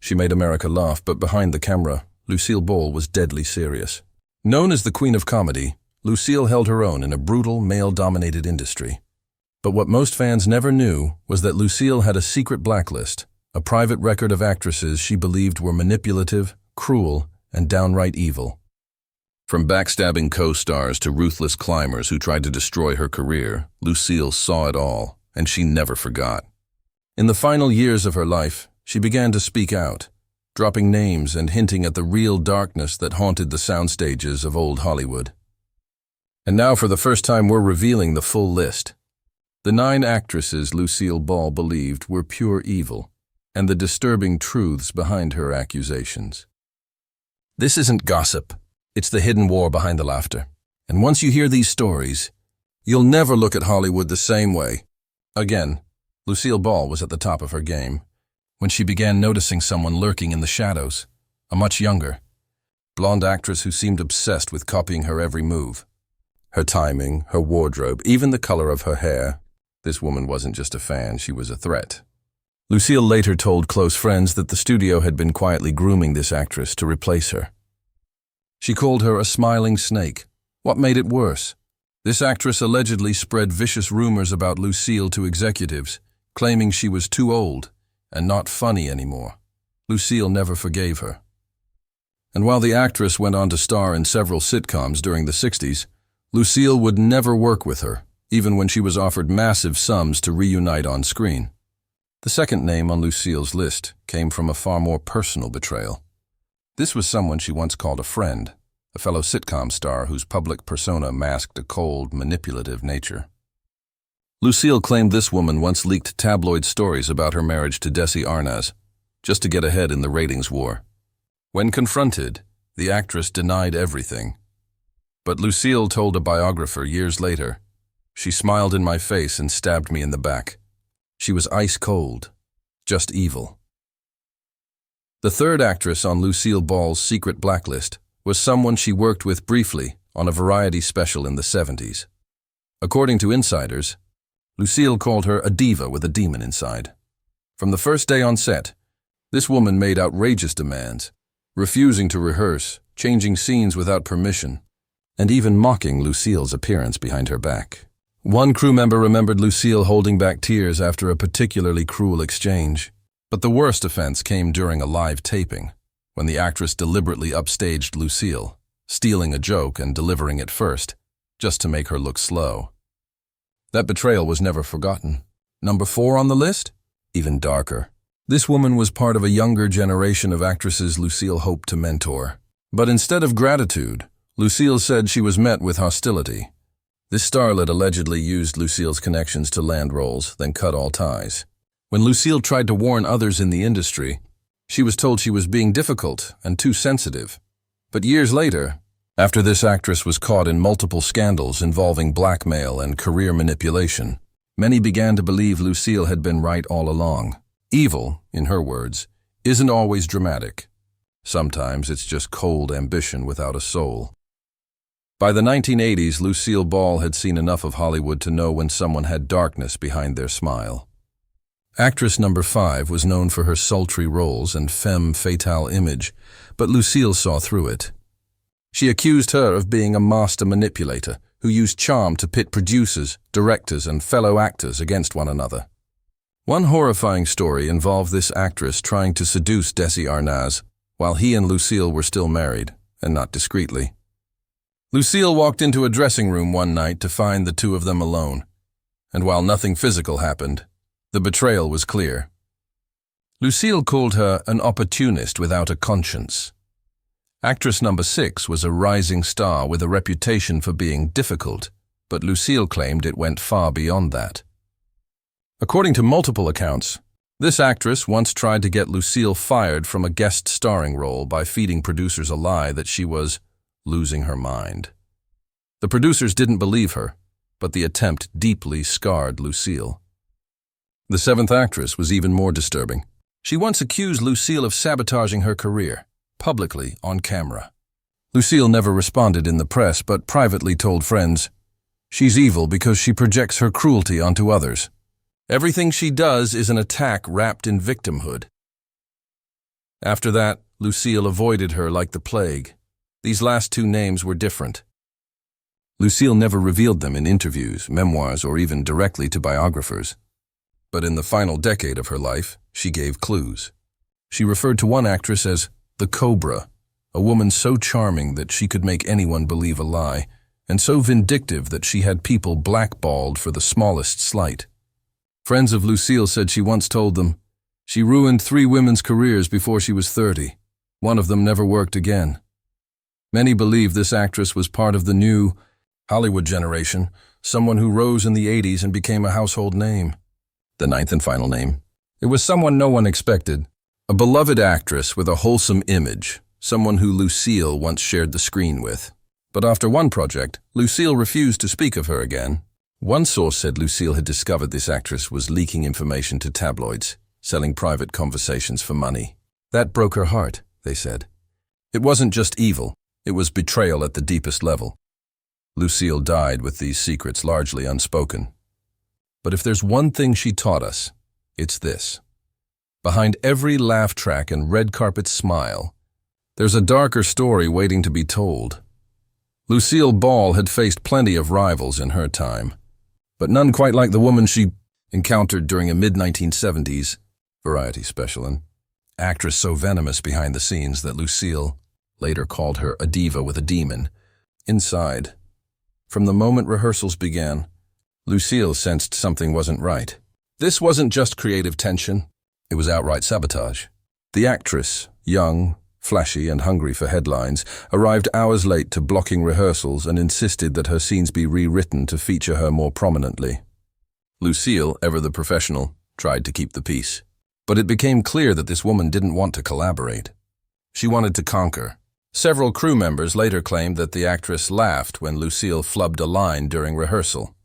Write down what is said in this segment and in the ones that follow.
She made America laugh, but behind the camera, Lucille Ball was deadly serious. Known as the Queen of Comedy, Lucille held her own in a brutal, male-dominated industry. But what most fans never knew was that Lucille had a secret blacklist, a private record of actresses she believed were manipulative, cruel, and downright evil. From backstabbing co-stars to ruthless climbers who tried to destroy her career, Lucille saw it all, and she never forgot. In the final years of her life, she began to speak out, dropping names and hinting at the real darkness that haunted the soundstages of old Hollywood. And now for the first time we're revealing the full list. The 9 actresses Lucille Ball believed were pure evil, and the disturbing truths behind her accusations. This isn't gossip. It's the hidden war behind the laughter. And once you hear these stories, you'll never look at Hollywood the same way. Again, Lucille Ball was at the top of her game when she began noticing someone lurking in the shadows, a much younger, blonde actress who seemed obsessed with copying her every move. Her timing, her wardrobe, even the color of her hair. This woman wasn't just a fan, she was a threat. Lucille later told close friends that the studio had been quietly grooming this actress to replace her. She called her a smiling snake. What made it worse? This actress allegedly spread vicious rumors about Lucille to executives, claiming she was too old and not funny anymore. Lucille never forgave her. And while the actress went on to star in several sitcoms during the 60s, Lucille would never work with her, even when she was offered massive sums to reunite on screen. The second name on Lucille's list came from a far more personal betrayal. This was someone she once called a friend, a fellow sitcom star whose public persona masked a cold, manipulative nature. Lucille claimed this woman once leaked tabloid stories about her marriage to Desi Arnaz, just to get ahead in the ratings war. When confronted, the actress denied everything. But Lucille told a biographer years later, "She smiled in my face and stabbed me in the back. She was ice cold, just evil." The third actress on Lucille Ball's secret blacklist was someone she worked with briefly on a variety special in the 70s. According to insiders, Lucille called her a diva with a demon inside. From the first day on set, this woman made outrageous demands, refusing to rehearse, changing scenes without permission, and even mocking Lucille's appearance behind her back. One crew member remembered Lucille holding back tears after a particularly cruel exchange. But the worst offense came during a live taping, when the actress deliberately upstaged Lucille, stealing a joke and delivering it first, just to make her look slow. That betrayal was never forgotten. Number 4 on the list? Even darker. This woman was part of a younger generation of actresses Lucille hoped to mentor. But instead of gratitude, Lucille said she was met with hostility. This starlet allegedly used Lucille's connections to land roles, then cut all ties. When Lucille tried to warn others in the industry, she was told she was being difficult and too sensitive. But years later, after this actress was caught in multiple scandals involving blackmail and career manipulation, many began to believe Lucille had been right all along. Evil, in her words, isn't always dramatic. Sometimes it's just cold ambition without a soul. By the 1980s, Lucille Ball had seen enough of Hollywood to know when someone had darkness behind their smile. Actress number 5 was known for her sultry roles and femme fatale image, but Lucille saw through it. She accused her of being a master manipulator who used charm to pit producers, directors, and fellow actors against one another. One horrifying story involved this actress trying to seduce Desi Arnaz while he and Lucille were still married, and not discreetly. Lucille walked into a dressing room one night to find the two of them alone, and while nothing physical happened, the betrayal was clear. Lucille called her an opportunist without a conscience. Actress number 6 was a rising star with a reputation for being difficult, but Lucille claimed it went far beyond that. According to multiple accounts, this actress once tried to get Lucille fired from a guest starring role by feeding producers a lie that she was losing her mind. The producers didn't believe her, but the attempt deeply scarred Lucille. The 7th actress was even more disturbing. She once accused Lucille of sabotaging her career, publicly on camera. Lucille never responded in the press, but privately told friends, "She's evil because she projects her cruelty onto others. Everything she does is an attack wrapped in victimhood." After that, Lucille avoided her like the plague. These last two names were different. Lucille never revealed them in interviews, memoirs, or even directly to biographers. But in the final decade of her life, she gave clues. She referred to one actress as the Cobra, a woman so charming that she could make anyone believe a lie, and so vindictive that she had people blackballed for the smallest slight. Friends of Lucille said she once told them, "She ruined 3 women's careers before she was 30. One of them never worked again." Many believe this actress was part of the new Hollywood generation, someone who rose in the 80s and became a household name. The 9th and final name. It was someone no one expected. A beloved actress with a wholesome image, someone who Lucille once shared the screen with. But after one project, Lucille refused to speak of her again. One source said Lucille had discovered this actress was leaking information to tabloids, selling private conversations for money. That broke her heart, they said. It wasn't just evil, it was betrayal at the deepest level. Lucille died with these secrets largely unspoken. But if there's one thing she taught us, it's this. Behind every laugh track and red carpet smile, there's a darker story waiting to be told. Lucille Ball had faced plenty of rivals in her time, but none quite like the woman she encountered during a mid-1970s variety special, an actress so venomous behind the scenes that Lucille later called her a diva with a demon. Inside, from the moment rehearsals began, Lucille sensed something wasn't right. This wasn't just creative tension, it was outright sabotage. The actress, young, flashy and hungry for headlines, arrived hours late to blocking rehearsals and insisted that her scenes be rewritten to feature her more prominently. Lucille, ever the professional, tried to keep the peace. But it became clear that this woman didn't want to collaborate. She wanted to conquer. Several crew members later claimed that the actress laughed when Lucille flubbed a line during rehearsal,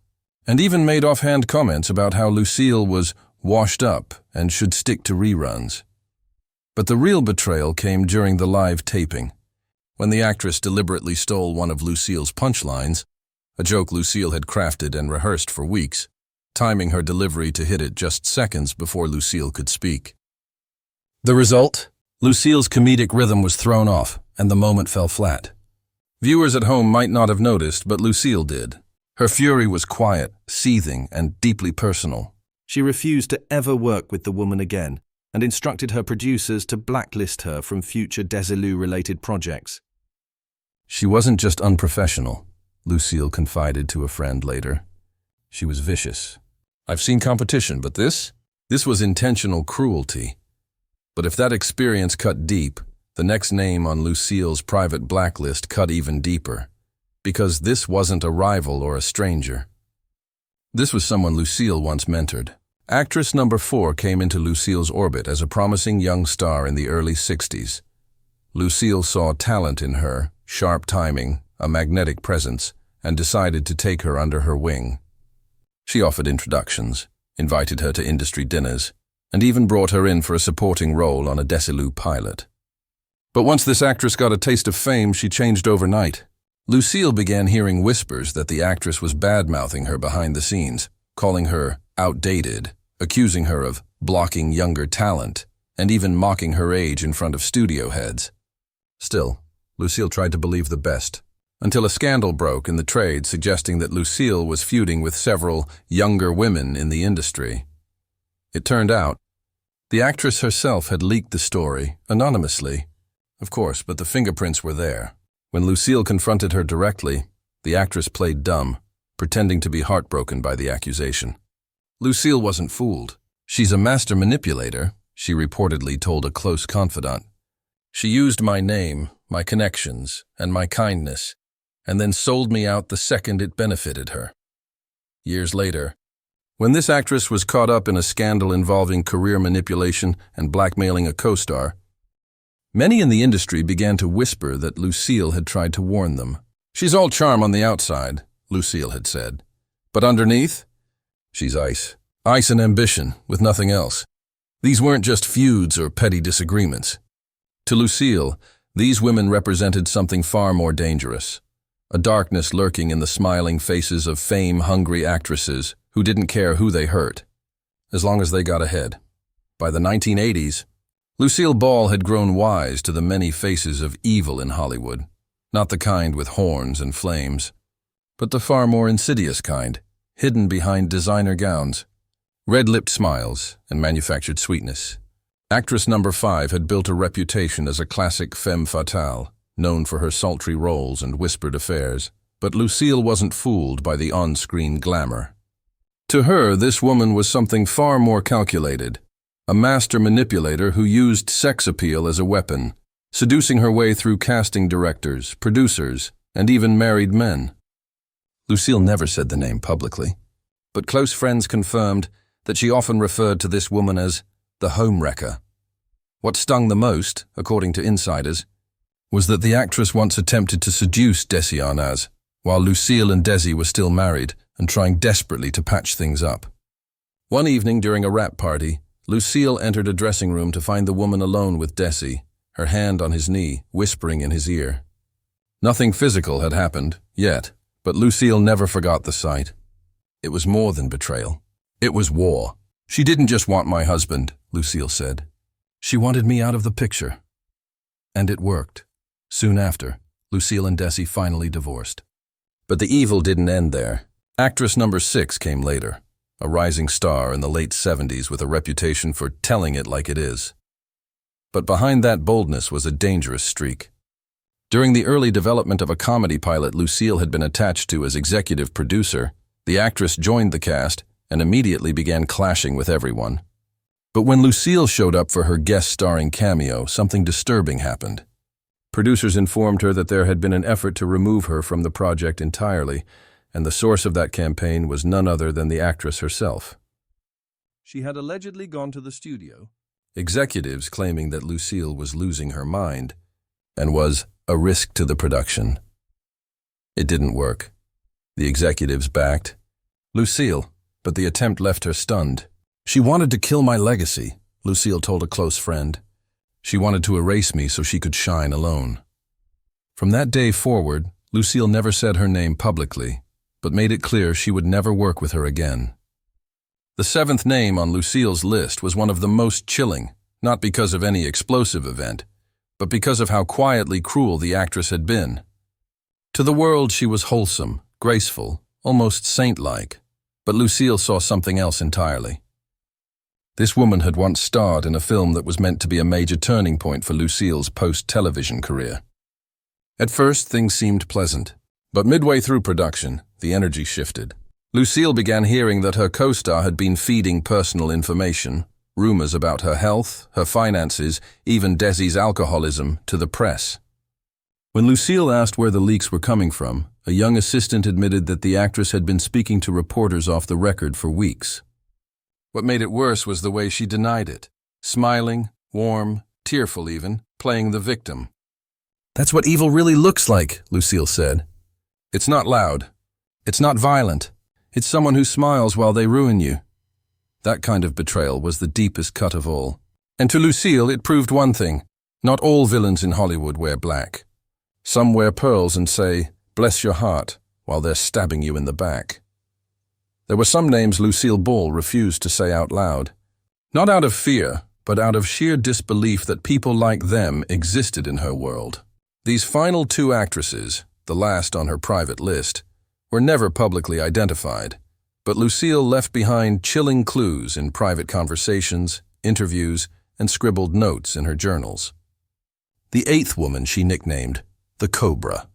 and even made offhand comments about how Lucille was washed up and should stick to reruns. But the real betrayal came during the live taping, when the actress deliberately stole one of Lucille's punchlines, a joke Lucille had crafted and rehearsed for weeks, timing her delivery to hit it just seconds before Lucille could speak. The result? Lucille's comedic rhythm was thrown off, and the moment fell flat. Viewers at home might not have noticed, but Lucille did. Her fury was quiet, seething, and deeply personal. She refused to ever work with the woman again, and instructed her producers to blacklist her from future Desilu-related projects. She wasn't just unprofessional, Lucille confided to a friend later. She was vicious. "I've seen competition, but this was intentional cruelty." But if that experience cut deep, the next name on Lucille's private blacklist cut even deeper, because this wasn't a rival or a stranger. This was someone Lucille once mentored. Actress number 4 came into Lucille's orbit as a promising young star in the early 60s. Lucille saw talent in her, sharp timing, a magnetic presence, and decided to take her under her wing. She offered introductions, invited her to industry dinners, and even brought her in for a supporting role on a Desilu pilot. But once this actress got a taste of fame, she changed overnight. Lucille began hearing whispers that the actress was bad-mouthing her behind the scenes, calling her outdated, accusing her of blocking younger talent, and even mocking her age in front of studio heads. Still, Lucille tried to believe the best, until a scandal broke in the trade suggesting that Lucille was feuding with several younger women in the industry. It turned out, the actress herself had leaked the story, anonymously. Of course, but the fingerprints were there. When Lucille confronted her directly, the actress played dumb, pretending to be heartbroken by the accusation. Lucille wasn't fooled. "She's a master manipulator," she reportedly told a close confidant. "She used my name, my connections, and my kindness, and then sold me out the second it benefited her." Years later, when this actress was caught up in a scandal involving career manipulation and blackmailing a co-star, many in the industry began to whisper that Lucille had tried to warn them. "She's all charm on the outside," Lucille had said, "but underneath, she's ice. Ice and ambition, with nothing else." These weren't just feuds or petty disagreements. To Lucille, these women represented something far more dangerous, a darkness lurking in the smiling faces of fame-hungry actresses who didn't care who they hurt, as long as they got ahead. By the 1980s, Lucille Ball had grown wise to the many faces of evil in Hollywood, not the kind with horns and flames, but the far more insidious kind, hidden behind designer gowns, red-lipped smiles, and manufactured sweetness. Actress number 5 had built a reputation as a classic femme fatale, known for her sultry roles and whispered affairs, but Lucille wasn't fooled by the on-screen glamour. To her, this woman was something far more calculated, a master manipulator who used sex appeal as a weapon, seducing her way through casting directors, producers, and even married men. Lucille never said the name publicly, but close friends confirmed that she often referred to this woman as the homewrecker. What stung the most, according to insiders, was that the actress once attempted to seduce Desi Arnaz, while Lucille and Desi were still married and trying desperately to patch things up. One evening during a wrap party, Lucille entered a dressing room to find the woman alone with Desi, her hand on his knee, whispering in his ear. Nothing physical had happened, yet, but Lucille never forgot the sight. It was more than betrayal. It was war. She didn't just want my husband, Lucille said. She wanted me out of the picture. And it worked. Soon after, Lucille and Desi finally divorced. But the evil didn't end there. Actress number 6 came later, a rising star in the late 70s with a reputation for telling it like it is. But behind that boldness was a dangerous streak. During the early development of a comedy pilot Lucille had been attached to as executive producer, the actress joined the cast and immediately began clashing with everyone. But when Lucille showed up for her guest-starring cameo, something disturbing happened. Producers informed her that there had been an effort to remove her from the project entirely, and the source of that campaign was none other than the actress herself. She had allegedly gone to the studio, executives claiming that Lucille was losing her mind and was a risk to the production. It didn't work. The executives backed Lucille, but the attempt left her stunned. She wanted to kill my legacy, Lucille told a close friend. She wanted to erase me so she could shine alone. From that day forward, Lucille never said her name publicly, but made it clear she would never work with her again. The 7th name on Lucille's list was one of the most chilling, not because of any explosive event, but because of how quietly cruel the actress had been. To the world, she was wholesome, graceful, almost saint-like, but Lucille saw something else entirely. This woman had once starred in a film that was meant to be a major turning point for Lucille's post-television career. At first, things seemed pleasant, but midway through production, the energy shifted. Lucille began hearing that her co-star had been feeding personal information, rumors about her health, her finances, even Desi's alcoholism, to the press. When Lucille asked where the leaks were coming from, a young assistant admitted that the actress had been speaking to reporters off the record for weeks. What made it worse was the way she denied it, smiling, warm, tearful even, playing the victim. "That's what evil really looks like," Lucille said. "It's not loud. It's not violent. It's someone who smiles while they ruin you." That kind of betrayal was the deepest cut of all. And to Lucille, it proved one thing: not all villains in Hollywood wear black. Some wear pearls and say, "Bless your heart," while they're stabbing you in the back. There were some names Lucille Ball refused to say out loud. Not out of fear, but out of sheer disbelief that people like them existed in her world. These final 2 actresses, the last on her private list, were never publicly identified, but Lucille left behind chilling clues in private conversations, interviews, and scribbled notes in her journals. The 8th woman she nicknamed the Cobra.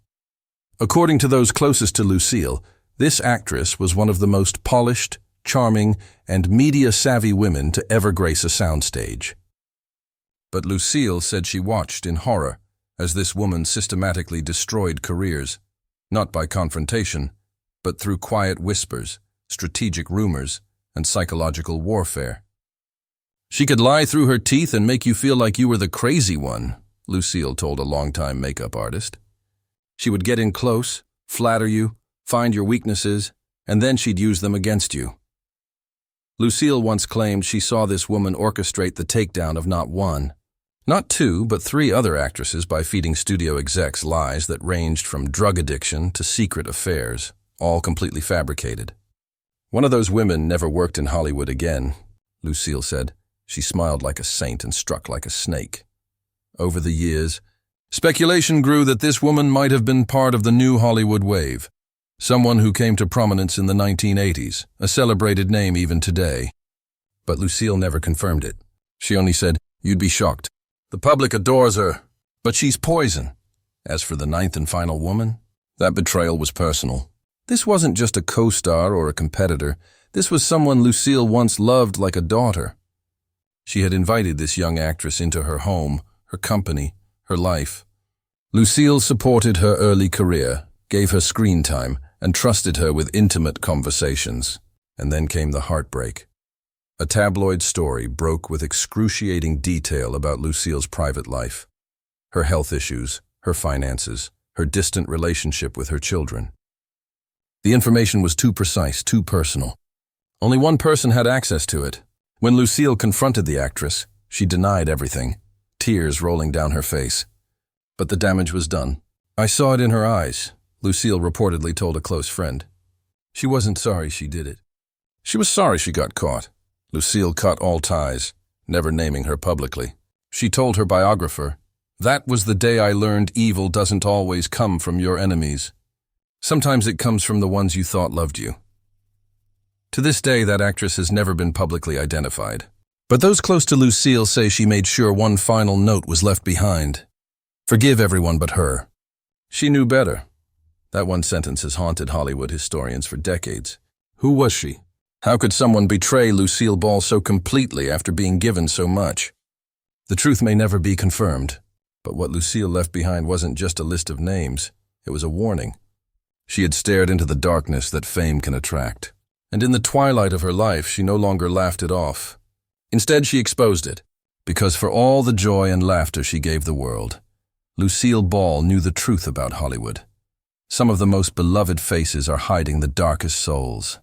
According to those closest to Lucille, this actress was one of the most polished, charming, and media-savvy women to ever grace a soundstage. But Lucille said she watched in horror as this woman systematically destroyed careers, not by confrontation, but through quiet whispers, strategic rumors, and psychological warfare. "She could lie through her teeth and make you feel like you were the crazy one," Lucille told a longtime makeup artist. "She would get in close, flatter you, find your weaknesses, and then she'd use them against you." Lucille once claimed she saw this woman orchestrate the takedown of not 1, not 2, but 3 other actresses by feeding studio execs lies that ranged from drug addiction to secret affairs, all completely fabricated. "One of those women never worked in Hollywood again," Lucille said. She smiled like a saint and struck like a snake. Over the years, speculation grew that this woman might have been part of the new Hollywood wave, someone who came to prominence in the 1980s, a celebrated name even today. But Lucille never confirmed it. She only said, "You'd be shocked. The public adores her, but she's poison." As for the ninth and final woman, that betrayal was personal. This wasn't just a co-star or a competitor. This was someone Lucille once loved like a daughter. She had invited this young actress into her home, her company, her life. Lucille supported her early career, gave her screen time, and trusted her with intimate conversations. And then came the heartbreak. A tabloid story broke with excruciating detail about Lucille's private life. Her health issues, her finances, her distant relationship with her children. The information was too precise, too personal. Only one person had access to it. When Lucille confronted the actress, she denied everything, tears rolling down her face. But the damage was done. "I saw it in her eyes," Lucille reportedly told a close friend. She wasn't sorry she did it. She was sorry she got caught. Lucille cut all ties, never naming her publicly. She told her biographer, "That was the day I learned evil doesn't always come from your enemies. Sometimes it comes from the ones you thought loved you." To this day, that actress has never been publicly identified. But those close to Lucille say she made sure one final note was left behind. "Forgive everyone but her." She knew better. That one sentence has haunted Hollywood historians for decades. Who was she? How could someone betray Lucille Ball so completely after being given so much? The truth may never be confirmed, but what Lucille left behind wasn't just a list of names. It was a warning. She had stared into the darkness that fame can attract. And in the twilight of her life, she no longer laughed it off. Instead, she exposed it, because for all the joy and laughter she gave the world, Lucille Ball knew the truth about Hollywood. Some of the most beloved faces are hiding the darkest souls.